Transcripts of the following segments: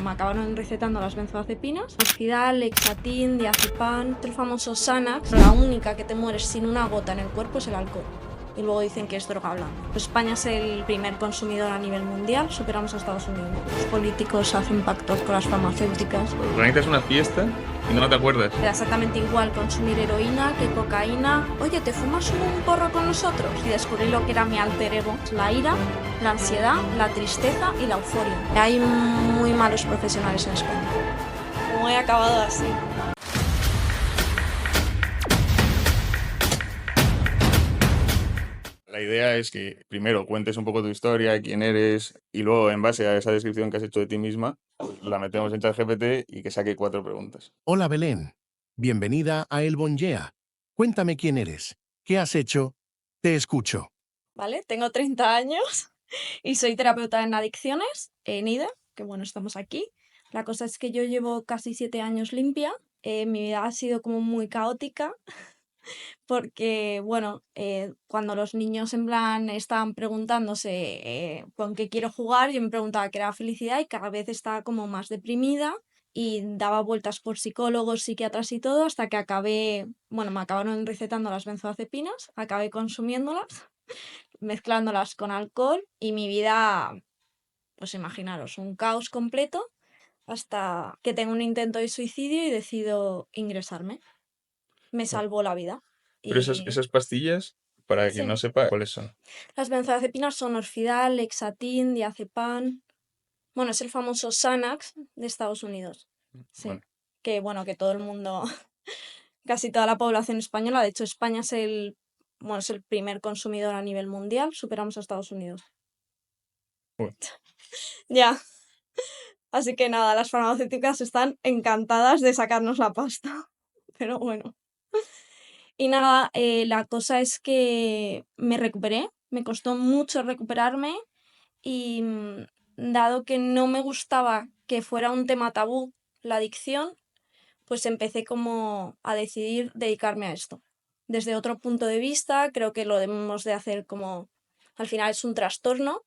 me acabaron recetando las benzodiazepinas, Oxidal, Lexatin, Diazepam, el famoso Xanax. La única que te mueres sin una gota en el cuerpo es el alcohol. Y luego dicen que es droga blanda. España es el primer consumidor a nivel mundial, superamos a Estados Unidos. Los políticos hacen pactos con las farmacéuticas. Organizas una fiesta y no te acuerdas. Era exactamente igual consumir heroína que cocaína. Oye, ¿te fumas un porro con nosotros? Y descubrí lo que era mi alter ego. La ira, la ansiedad, la tristeza y la euforia. Hay muy malos profesionales en España. ¿Cómo he acabado así? La idea es que primero cuentes un poco tu historia, quién eres, y luego, en base a esa descripción que has hecho de ti misma, la metemos en ChatGPT y que saque 4 preguntas. Hola Belén, bienvenida a El Bonjea. Cuéntame quién eres, qué has hecho, te escucho. ¿Vale? Tengo 30 años y soy terapeuta en adicciones en IDE, que bueno, estamos aquí. La cosa es que yo llevo casi 7 años limpia. Mi vida ha sido como muy caótica porque, bueno, cuando los niños en plan estaban preguntándose con qué quiero jugar, yo me preguntaba qué era felicidad y cada vez estaba como más deprimida y daba vueltas por psicólogos, psiquiatras y todo hasta que acabé, bueno, me acabaron recetando las benzodiazepinas, acabé consumiéndolas, mezclándolas con alcohol y mi vida, pues imaginaros, un caos completo hasta que tengo un intento de suicidio y decido ingresarme. Me Ah, salvó la vida. Pero Y esas pastillas, para quien sí. no sepa cuáles son. Las benzodiazepinas son Orfidal, Lexatin, Diazepam. Bueno, es el famoso Xanax de Estados Unidos. Sí. Bueno, Que bueno, que todo el mundo, casi toda la población española, de hecho España bueno, es el primer consumidor a nivel mundial, superamos a Estados Unidos. bueno. Ya. Así que nada, las farmacéuticas están encantadas de sacarnos la pasta. Pero bueno. Y nada, la cosa es que me recuperé, me costó mucho recuperarme. Y dado que no me gustaba que fuera un tema tabú la adicción, pues empecé como a decidir dedicarme a esto. Desde otro punto de vista, creo que lo debemos de hacer como, al final es un trastorno,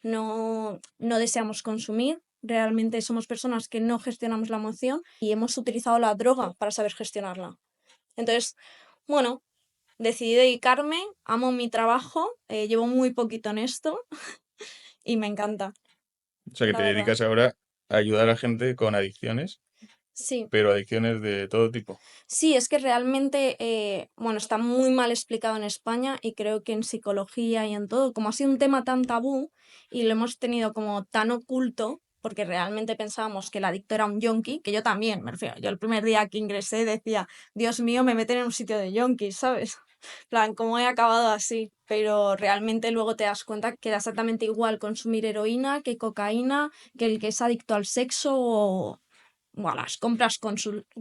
no deseamos consumir, realmente somos personas que no gestionamos la emoción y hemos utilizado la droga para saber gestionarla. Entonces, bueno, decidí dedicarme, amo mi trabajo, llevo muy poquito en esto y me encanta. O sea que La te verdad. dedicas ahora a ayudar a gente con adicciones, Sí, pero adicciones de todo tipo. sí, es que realmente, bueno, está muy mal explicado en España y creo que en psicología y en todo, como ha sido un tema tan tabú y lo hemos tenido como tan oculto, porque realmente pensábamos que el adicto era un yonki, que yo también, me refiero, yo el primer día que ingresé decía, Dios mío, me meten en un sitio de yonkis, ¿sabes? Plan, ¿cómo he acabado así? Pero realmente luego te das cuenta que da exactamente igual consumir heroína que cocaína, que el que es adicto al sexo o a las compras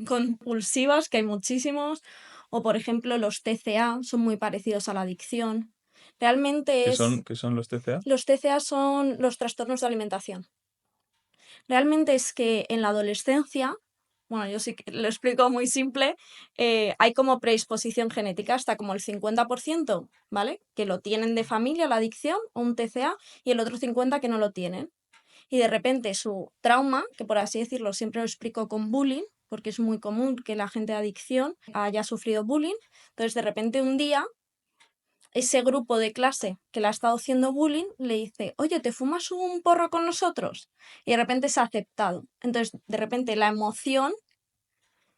compulsivas, que hay muchísimos, o por ejemplo los TCA son muy parecidos a la adicción. Realmente Qué son los TCA? los TCA son los trastornos de alimentación. Realmente es que en la adolescencia, bueno, yo sí que lo explico muy simple, hay como predisposición genética hasta como el 50%, ¿vale? Que lo tienen de familia, la adicción, o un TCA, y el otro 50% que no lo tienen. Y de repente su trauma, que por así decirlo siempre lo explico con bullying, porque es muy común que la gente de adicción haya sufrido bullying, entonces de repente un día ese grupo de clase que le ha estado haciendo bullying le dice, oye, ¿te fumas un porro con nosotros? Y de repente se ha aceptado. Entonces de repente la emoción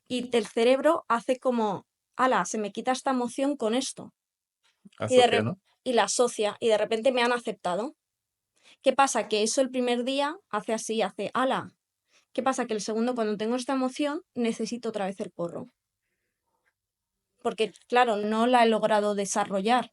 y el cerebro hace como, ala, se me quita esta emoción con esto. Y, Asocia, ¿no? y la asocia y de repente me han aceptado. ¿Qué pasa? Que eso el primer día hace así, hace, ala. ¿Qué pasa? Que el segundo, cuando tengo esta emoción, necesito otra vez el porro. Porque, claro, no la he logrado desarrollar.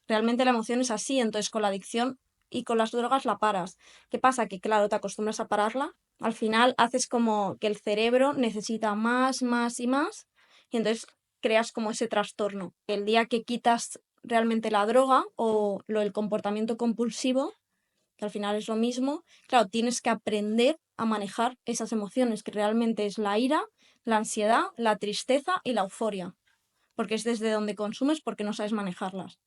Realmente la emoción es así, entonces con la adicción y con las drogas la paras. ¿Qué pasa? Que, claro, te acostumbras a pararla. Al final haces como que el cerebro necesita más, más y más. Y entonces creas como ese trastorno. El día que quitas realmente la droga o el comportamiento compulsivo, que al final es lo mismo, claro, tienes que aprender a manejar esas emociones, que realmente es la ira, la ansiedad, la tristeza y la euforia, porque es desde donde consumes porque no sabes manejarlas.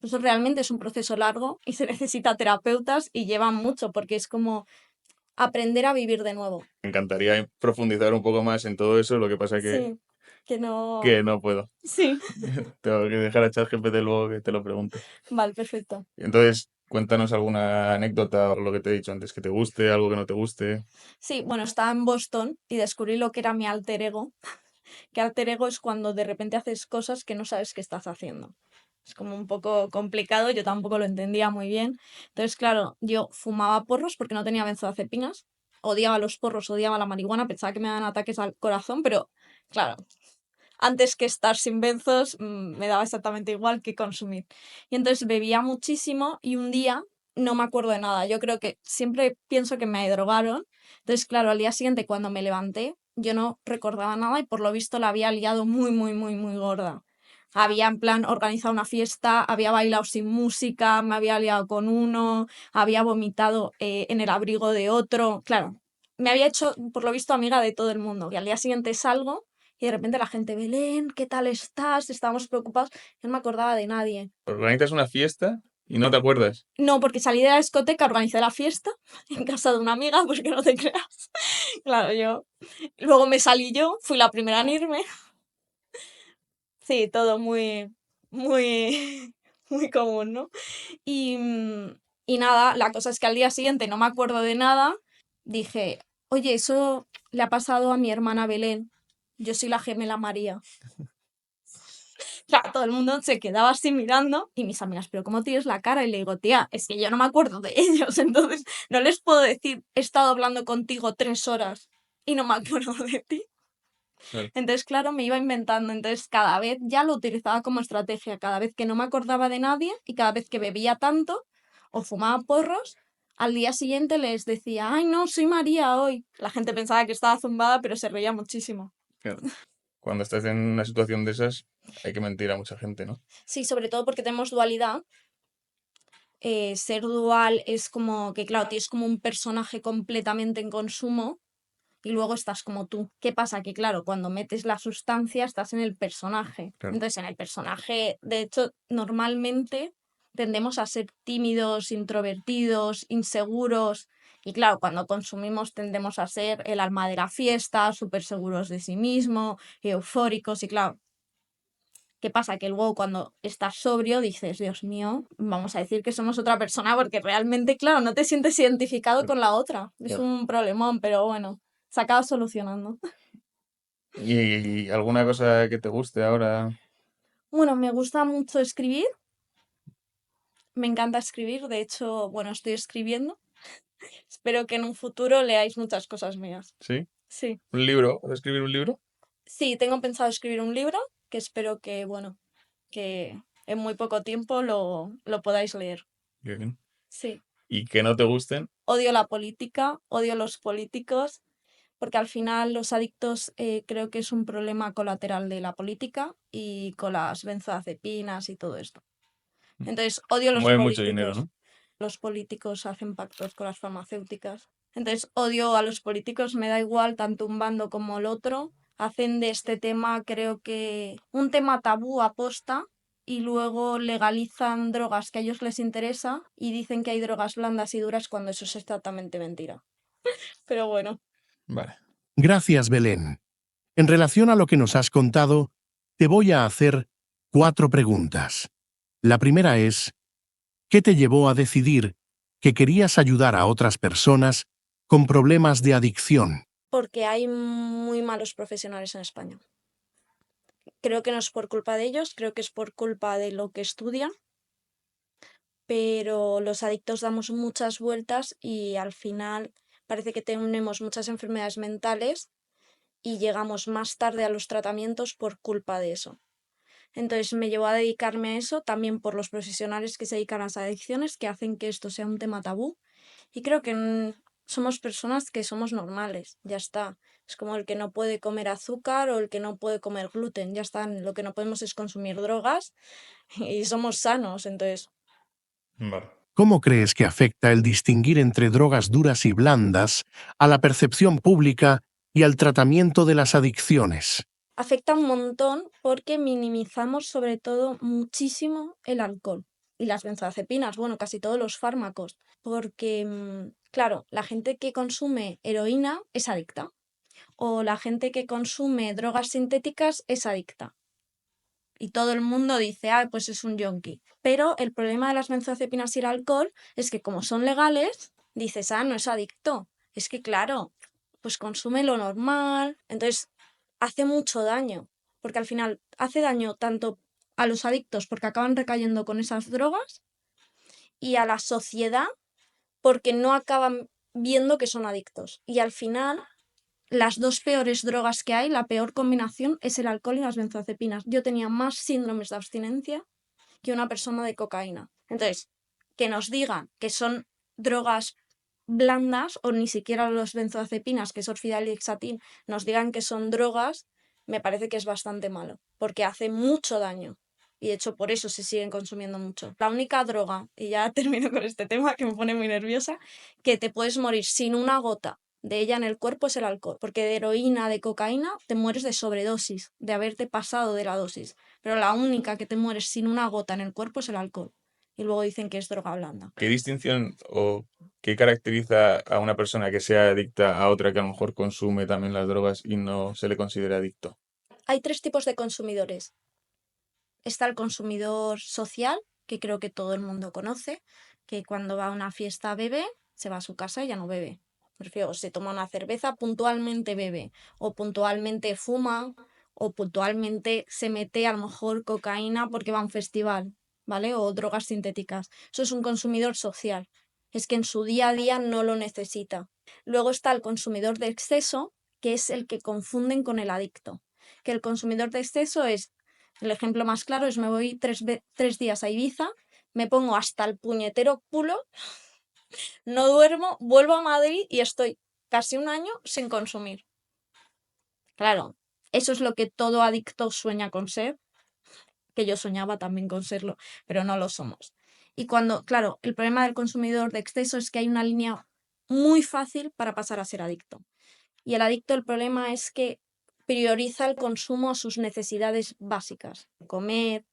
Eso realmente es un proceso largo y se necesita terapeutas y lleva mucho, porque es como aprender a vivir de nuevo. Me encantaría profundizar un poco más en todo eso, lo que pasa Sí, que no... que no puedo. Sí, Tengo que dejar a ChatGPT luego que te lo pregunte. vale, perfecto. Entonces, cuéntanos alguna anécdota o lo que te he dicho antes, que te guste, algo que no te guste. Sí, bueno, estaba en Boston y descubrí lo que era mi alter ego. Que alter ego es cuando de repente haces cosas que no sabes que estás haciendo. Es como un poco complicado, yo tampoco lo entendía muy bien. Entonces, claro, yo fumaba porros porque no tenía benzodiazepinas. Odiaba los porros, odiaba la marihuana, pensaba que me daban ataques al corazón, pero claro, antes que estar sin benzos, me daba exactamente igual que consumir. Y entonces bebía muchísimo y un día no me acuerdo de nada. Yo creo que siempre pienso que me drogaron. Entonces, claro, al día siguiente cuando me levanté, yo no recordaba nada y por lo visto la había liado muy, muy, muy, muy gorda. Había en plan organizado una fiesta, había bailado sin música, me había liado con uno, había vomitado en el abrigo de otro. Claro, me había hecho, por lo visto, amiga de todo el mundo. Y al día siguiente salgo y de repente la gente, Belén, ¿qué tal estás? Estábamos preocupados. Yo no me acordaba de nadie. Organizas una fiesta y no te acuerdas. No, porque salí de la discoteca, organicé la fiesta en casa de una amiga, pues que no te creas. Claro, yo. Luego me salí yo, fui la primera en irme. Sí, todo muy, muy, muy común, ¿no? Y, y nada, la cosa es que al día siguiente no me acuerdo de nada. Dije, oye, eso le ha pasado a mi hermana Belén. Yo soy la gemela María. Claro, todo el mundo se quedaba así mirando y mis amigas, pero ¿cómo tienes la cara? Y le digo, tía, es que yo no me acuerdo de ellos, entonces no les puedo decir, he estado hablando contigo 3 horas y no me acuerdo de ti. Claro. Entonces, claro, me iba inventando, entonces cada vez ya lo utilizaba como estrategia, cada vez que no me acordaba de nadie y cada vez que bebía tanto o fumaba porros, al día siguiente les decía, ay, no, soy María hoy. La gente pensaba que estaba zumbada, pero se reía muchísimo. Claro. Cuando estás en una situación de esas, hay que mentir a mucha gente, ¿no? Sí, sobre todo porque tenemos dualidad. Ser dual es como que, claro, tienes como un personaje completamente en consumo y luego estás como tú. ¿Qué pasa? Que, claro, cuando metes la sustancia estás en el personaje. Claro. Entonces, en el personaje, de hecho, normalmente tendemos a ser tímidos, introvertidos, inseguros. Y claro, cuando consumimos tendemos a ser el alma de la fiesta, súper seguros de sí mismo, eufóricos. Y claro, ¿qué pasa? Que luego cuando estás sobrio dices, Dios mío, vamos a decir que somos otra persona porque realmente, claro, no te sientes identificado con la otra. Es Claro. un problemón, pero bueno, se acaba solucionando. ¿Y alguna cosa que te guste ahora? Bueno, me gusta mucho escribir, me encanta escribir, de hecho, bueno, estoy escribiendo. Espero que en un futuro leáis muchas cosas mías. ¿Sí? Sí, ¿Un libro? ¿Vas a escribir un libro? sí, tengo pensado escribir un libro que espero que, bueno, que en muy poco tiempo lo podáis leer. Bien. Sí. ¿Y que no te gusten? Odio la política, odio los políticos, porque al final los adictos creo que es un problema colateral de la política y con las benzodiazepinas y todo esto. Entonces, odio los Mueve mucho dinero, políticos. ¿no? Los políticos hacen pactos con las farmacéuticas. Entonces, odio a los políticos, me da igual tanto un bando como el otro. Hacen de este tema, creo que, un tema tabú aposta y luego legalizan drogas que a ellos les interesa y dicen que hay drogas blandas y duras cuando eso es exactamente mentira. Pero bueno. Vale. Gracias, Belén. En relación a lo que nos has contado, te voy a hacer 4 preguntas. La primera es, ¿qué te llevó a decidir que querías ayudar a otras personas con problemas de adicción? Porque hay muy malos profesionales en España. Creo que no es por culpa de ellos, creo que es por culpa de lo que estudian, pero los adictos damos muchas vueltas y al final parece que tenemos muchas enfermedades mentales y llegamos más tarde a los tratamientos por culpa de eso. Entonces me llevó a dedicarme a eso, también por los profesionales que se dedican a las adicciones, que hacen que esto sea un tema tabú. Y creo que somos personas que somos normales, ya está. Es como el que no puede comer azúcar o el que no puede comer gluten, ya está. Lo que no podemos es consumir drogas y somos sanos, entonces. Vale. ¿Cómo crees que afecta el distinguir entre drogas duras y blandas a la percepción pública y al tratamiento de las adicciones? Afecta un montón porque minimizamos sobre todo muchísimo el alcohol. y las benzodiazepinas, bueno, casi todos los fármacos, porque, claro, la gente que consume heroína es adicta, o la gente que consume drogas sintéticas es adicta. Y todo el mundo dice, ah, pues es un yonki. Pero el problema de las benzodiazepinas y el alcohol es que como son legales, dices, ah, no es adicto. Es que claro, pues consume lo normal. Entonces, hace mucho daño. Porque al final hace daño tanto a los adictos porque acaban recayendo con esas drogas y a la sociedad porque no acaban viendo que son adictos. Y al final las dos peores drogas que hay, la peor combinación es el alcohol y las benzodiazepinas. Yo tenía más síndromes de abstinencia que una persona de cocaína. Entonces, que nos digan que son drogas blandas o ni siquiera los benzodiazepinas, que es orfidal y hexatín, nos digan que son drogas, me parece que es bastante malo, porque hace mucho daño. Y de hecho por eso se siguen consumiendo mucho. La única droga, y ya termino con este tema que me pone muy nerviosa, que te puedes morir sin una gota de ella en el cuerpo es el alcohol, porque de heroína, de cocaína, te mueres de sobredosis, de haberte pasado de la dosis, pero la única que te mueres sin una gota en el cuerpo es el alcohol. Y luego dicen que es droga blanda. ¿Qué distinción o qué caracteriza a una persona que sea adicta a otra que a lo mejor consume también las drogas y no se le considera adicto? Hay 3 tipos de consumidores. Está el consumidor social, que creo que todo el mundo conoce, que cuando va a una fiesta bebe, se va a su casa y ya no bebe. Me refiero, se toma una cerveza, puntualmente bebe, o puntualmente fuma, o puntualmente se mete a lo mejor cocaína porque va a un festival, ¿vale? O drogas sintéticas. Eso es un consumidor social. Es que en su día a día no lo necesita. Luego está el consumidor de exceso, que es el que confunden con el adicto. Que el consumidor de exceso es, el ejemplo más claro es me voy 3 días a Ibiza, me pongo hasta el puñetero culo, no duermo, vuelvo a Madrid y estoy casi un año sin consumir. Claro, eso es lo que todo adicto sueña con ser, que yo soñaba también con serlo, pero no lo somos. Y cuando, claro, el problema del consumidor de exceso es que hay una línea muy fácil para pasar a ser adicto. Y el adicto, el problema es que prioriza el consumo a sus necesidades básicas. Comer,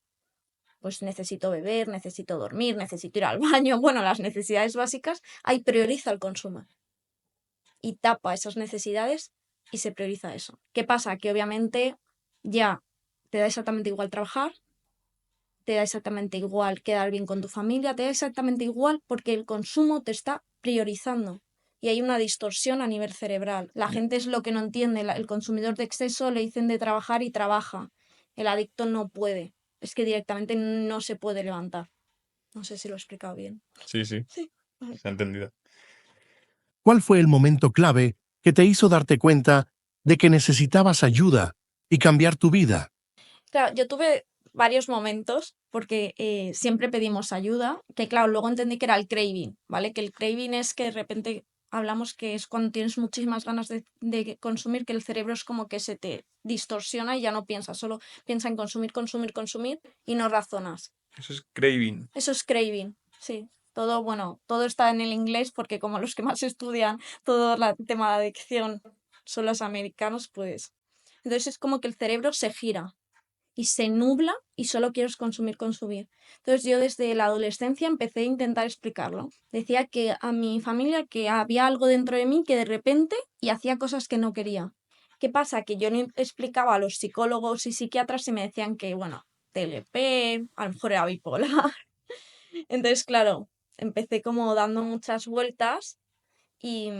pues necesito beber, necesito dormir, necesito ir al baño. Bueno, las necesidades básicas, ahí prioriza el consumo. Y tapa esas necesidades y se prioriza eso. ¿Qué pasa? Que obviamente ya te da exactamente igual trabajar, te da exactamente igual quedar bien con tu familia, te da exactamente igual porque el consumo te está priorizando. Y hay una distorsión a nivel cerebral. La gente es lo que no entiende. El consumidor de exceso le dicen de trabajar y trabaja. El adicto no puede. Es que directamente no se puede levantar. No sé si lo he explicado bien. Sí, sí, Sí. se ha entendido. ¿Cuál fue el momento clave que te hizo darte cuenta de que necesitabas ayuda y cambiar tu vida? Claro, yo tuve varios momentos porque siempre pedimos ayuda, que claro, luego entendí que era el craving, ¿vale? Que el craving es que de repente hablamos que es cuando tienes muchísimas ganas de consumir, que el cerebro es como que se te distorsiona y ya no piensas, solo piensa en consumir, consumir, consumir y no razonas. Eso es craving. Eso es craving, sí. Todo, bueno, todo está en el inglés porque como los que más estudian todo el tema de adicción son los americanos, pues... Entonces es como que el cerebro se gira y se nubla y solo quieres consumir, consumir. Entonces yo desde la adolescencia empecé a intentar explicarlo. Decía que a mi familia que había algo dentro de mí que de repente y hacía cosas que no quería. ¿Qué pasa? Que yo no explicaba a los psicólogos y psiquiatras y me decían que, bueno, TLP, a lo mejor era bipolar. Entonces, claro, empecé como dando muchas vueltas y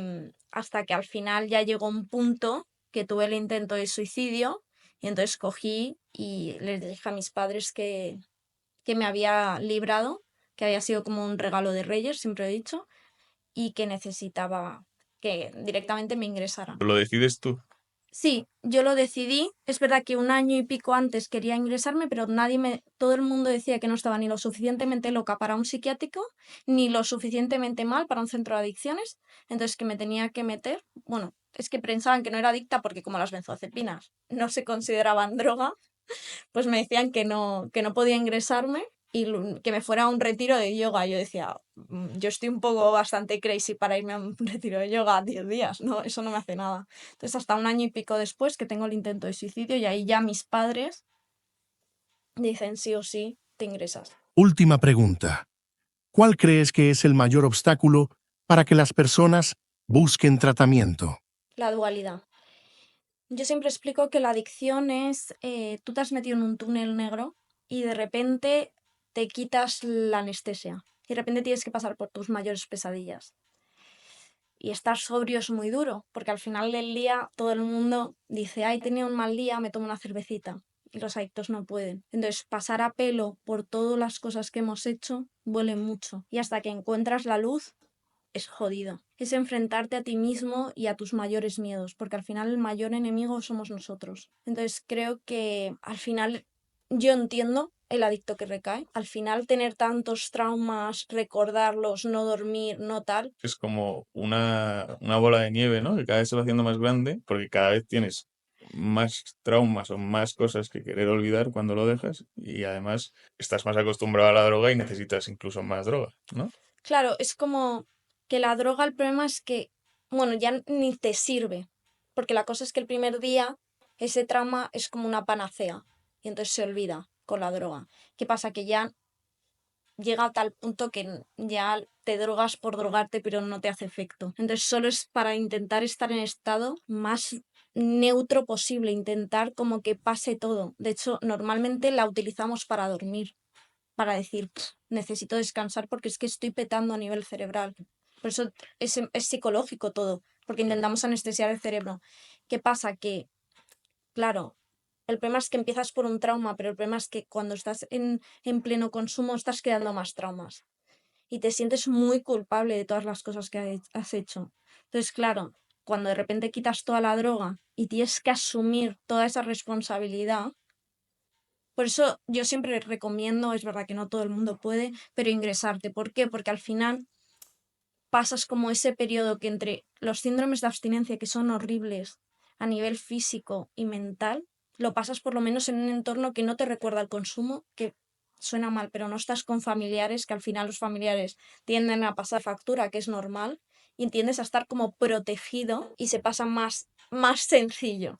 hasta que al final ya llegó un punto que tuve el intento de suicidio y entonces cogí y les dije a mis padres que me había librado, que había sido como un regalo de Reyes, siempre he dicho, y que necesitaba que directamente me ingresaran. ¿Lo decides tú? Sí, yo lo decidí. Es verdad que un año y pico antes quería ingresarme, pero todo el mundo decía que no estaba ni lo suficientemente loca para un psiquiátrico, ni lo suficientemente mal para un centro de adicciones. Entonces que me tenía que meter. Bueno, es que pensaban que no era adicta porque como las benzodiazepinas no se consideraban droga, pues me decían que no podía ingresarme y que me fuera a un retiro de yoga. Yo decía, yo estoy un poco bastante crazy para irme a un retiro de yoga 10 días, no, eso no me hace nada. Entonces hasta un año y pico después que tengo el intento de suicidio y ahí ya mis padres dicen sí o sí, te ingresas. Última pregunta. ¿Cuál crees que es el mayor obstáculo para que las personas busquen tratamiento? La dualidad. Yo siempre explico que la adicción es, tú te has metido en un túnel negro y de repente te quitas la anestesia. Y de repente tienes que pasar por tus mayores pesadillas. Y estar sobrio es muy duro, porque al final del día todo el mundo dice, ay, tenía un mal día, me tomo una cervecita. Y los adictos no pueden. Entonces, pasar a pelo por todas las cosas que hemos hecho duele mucho. Y hasta que encuentras la luz, es jodido. Es enfrentarte a ti mismo y a tus mayores miedos, porque al final el mayor enemigo somos nosotros. Entonces creo que al final yo entiendo el adicto que recae. Al final tener tantos traumas, recordarlos, no dormir, no tal. Es como una bola de nieve, ¿no? Que cada vez se va haciendo más grande porque cada vez tienes más traumas o más cosas que querer olvidar cuando lo dejas y además estás más acostumbrado a la droga y necesitas incluso más droga, ¿no? Claro, es como que la droga, el problema es que, bueno, ya ni te sirve, porque la cosa es que el primer día ese trauma es como una panacea y entonces se olvida con la droga. ¿Qué pasa? Que ya llega a tal punto que ya te drogas por drogarte, pero no te hace efecto. Entonces solo es para intentar estar en estado más neutro posible, intentar como que pase todo. De hecho, normalmente la utilizamos para dormir, para decir, necesito descansar porque es que estoy petando a nivel cerebral. Por eso es psicológico todo, porque intentamos anestesiar el cerebro. ¿Qué pasa? Que, claro, el problema es que empiezas por un trauma, pero el problema es que cuando estás en pleno consumo estás creando más traumas y te sientes muy culpable de todas las cosas que has hecho. Entonces, claro, cuando de repente quitas toda la droga y tienes que asumir toda esa responsabilidad, por eso yo siempre recomiendo, es verdad que no todo el mundo puede, pero ingresarte. ¿Por qué? Porque al final pasas como ese periodo que entre los síndromes de abstinencia, que son horribles a nivel físico y mental, lo pasas por lo menos en un entorno que no te recuerda al consumo, que suena mal, pero no estás con familiares, que al final los familiares tienden a pasar factura, que es normal, y tiendes a estar como protegido y se pasa más sencillo.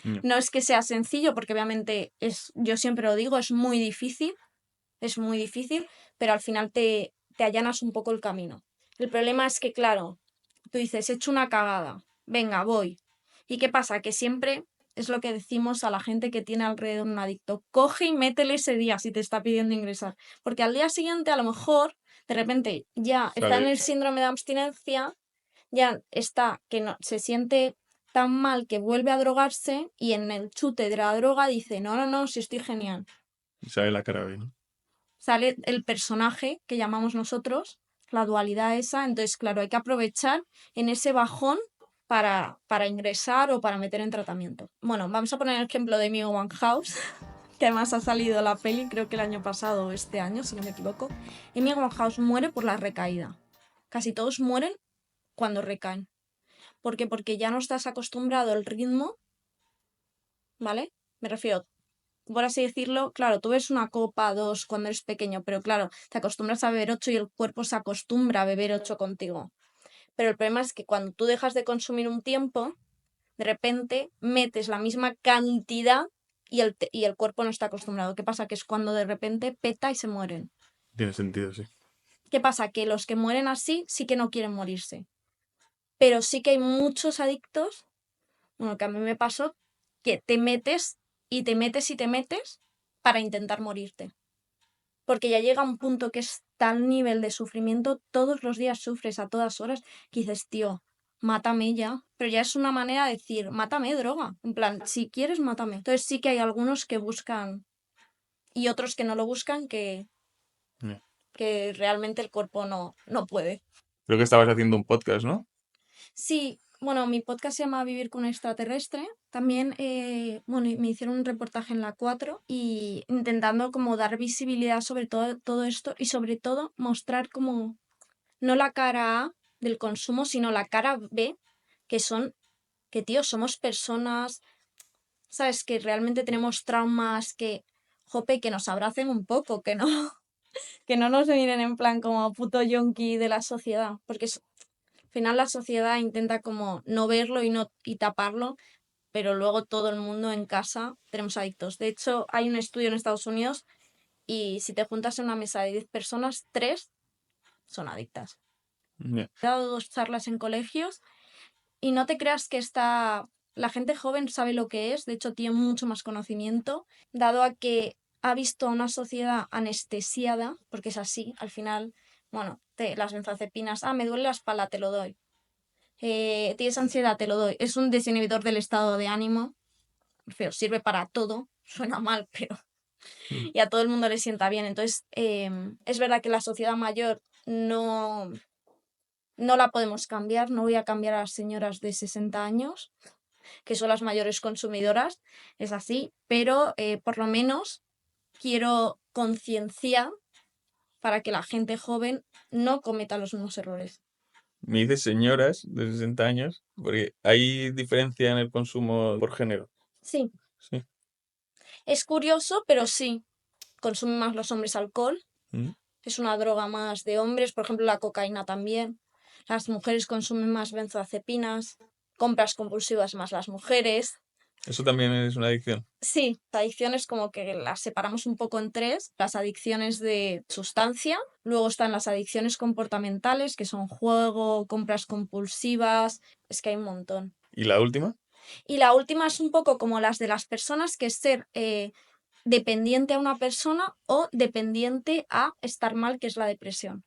Mm. No es que sea sencillo, porque obviamente yo siempre lo digo, es muy difícil, pero al final te allanas un poco el camino. El problema es que, claro, tú dices, he hecho una cagada, venga, voy. ¿Y qué pasa? Que siempre es lo que decimos a la gente que tiene alrededor un adicto, coge y métele ese día si te está pidiendo ingresar. Porque al día siguiente, a lo mejor, de repente, ya está en Sale. el síndrome de abstinencia, ya está, que no, se siente tan mal que vuelve a drogarse y en el chute de la droga dice, no, no, no, si estoy genial. Y sale la cara B, ¿no? Sale el personaje que llamamos nosotros, la dualidad esa, entonces claro, hay que aprovechar en ese bajón para ingresar o para meter en tratamiento. Bueno, vamos a poner el ejemplo de Amy Winehouse, que además ha salido la peli, creo que el año pasado o este año, si no me equivoco. Amy Winehouse muere por la recaída. Casi todos mueren cuando recaen. ¿Por qué? Porque ya no estás acostumbrado al ritmo, ¿vale? Me refiero, por así decirlo, claro, tú ves una copa, dos cuando eres pequeño, pero claro, te acostumbras a beber 8 y el cuerpo se acostumbra a beber 8 contigo. Pero el problema es que cuando tú dejas de consumir un tiempo, de repente metes la misma cantidad y el cuerpo no está acostumbrado. ¿Qué pasa? Que es cuando de repente peta y se mueren. Tiene sentido, sí. ¿Qué pasa? Que los que mueren así sí que no quieren morirse. Pero sí que hay muchos adictos, bueno, que a mí me pasó, que te metes y te metes y te metes para intentar morirte. Porque ya llega un punto que es tal nivel de sufrimiento, todos los días sufres a todas horas, que dices, tío, mátame ya. Pero ya es una manera de decir, mátame, droga. En plan, si quieres, mátame. Entonces sí que hay algunos que buscan y otros que no lo buscan, Ya. que realmente el cuerpo no puede. Creo que estabas haciendo un podcast, ¿no? Sí, bueno, mi podcast se llama Vivir con un extraterrestre. También, bueno, me hicieron un reportaje en la 4 y intentando como dar visibilidad sobre todo esto y sobre todo mostrar como no la cara A del consumo, sino la cara B, que son, que tío, somos personas, ¿sabes? Que realmente tenemos traumas, que, jope, que nos abracen un poco, que no, que no nos miren en plan como puto yonki de la sociedad, porque al final la sociedad intenta como no verlo y taparlo, pero luego todo el mundo en casa tenemos adictos. De hecho, hay un estudio en Estados Unidos y si te juntas en una mesa de 10 personas, 3 son adictas. Ya. He dado 2 charlas en colegios y no te creas que la gente joven sabe lo que es, de hecho tiene mucho más conocimiento, dado a que ha visto a una sociedad anestesiada, porque es así, al final, bueno, las benzodiazepinas, me duele la espalda, te lo doy. Tienes ansiedad, te lo doy. Es un desinhibidor del estado de ánimo, pero sirve para todo, suena mal, pero y a todo el mundo le sienta bien. Entonces, es verdad que la sociedad mayor no la podemos cambiar, no voy a cambiar a las señoras de 60 años, que son las mayores consumidoras, es así, pero por lo menos quiero concienciar para que la gente joven no cometa los mismos errores. Me dices señoras de 60 años, porque hay diferencia en el consumo por género. Sí, Sí. es curioso, pero sí, consumen más los hombres alcohol, Mm. es una droga más de hombres, por ejemplo la cocaína también. Las mujeres consumen más benzodiazepinas, compras compulsivas más las mujeres. Eso también es una adicción. Sí, adicciones como que las separamos un poco en 3, las adicciones de sustancia, luego están las adicciones comportamentales, que son juego, compras compulsivas, es que hay un montón. ¿Y la última? Y la última es un poco como las de las personas, que es ser dependiente a una persona o dependiente a estar mal, que es la depresión.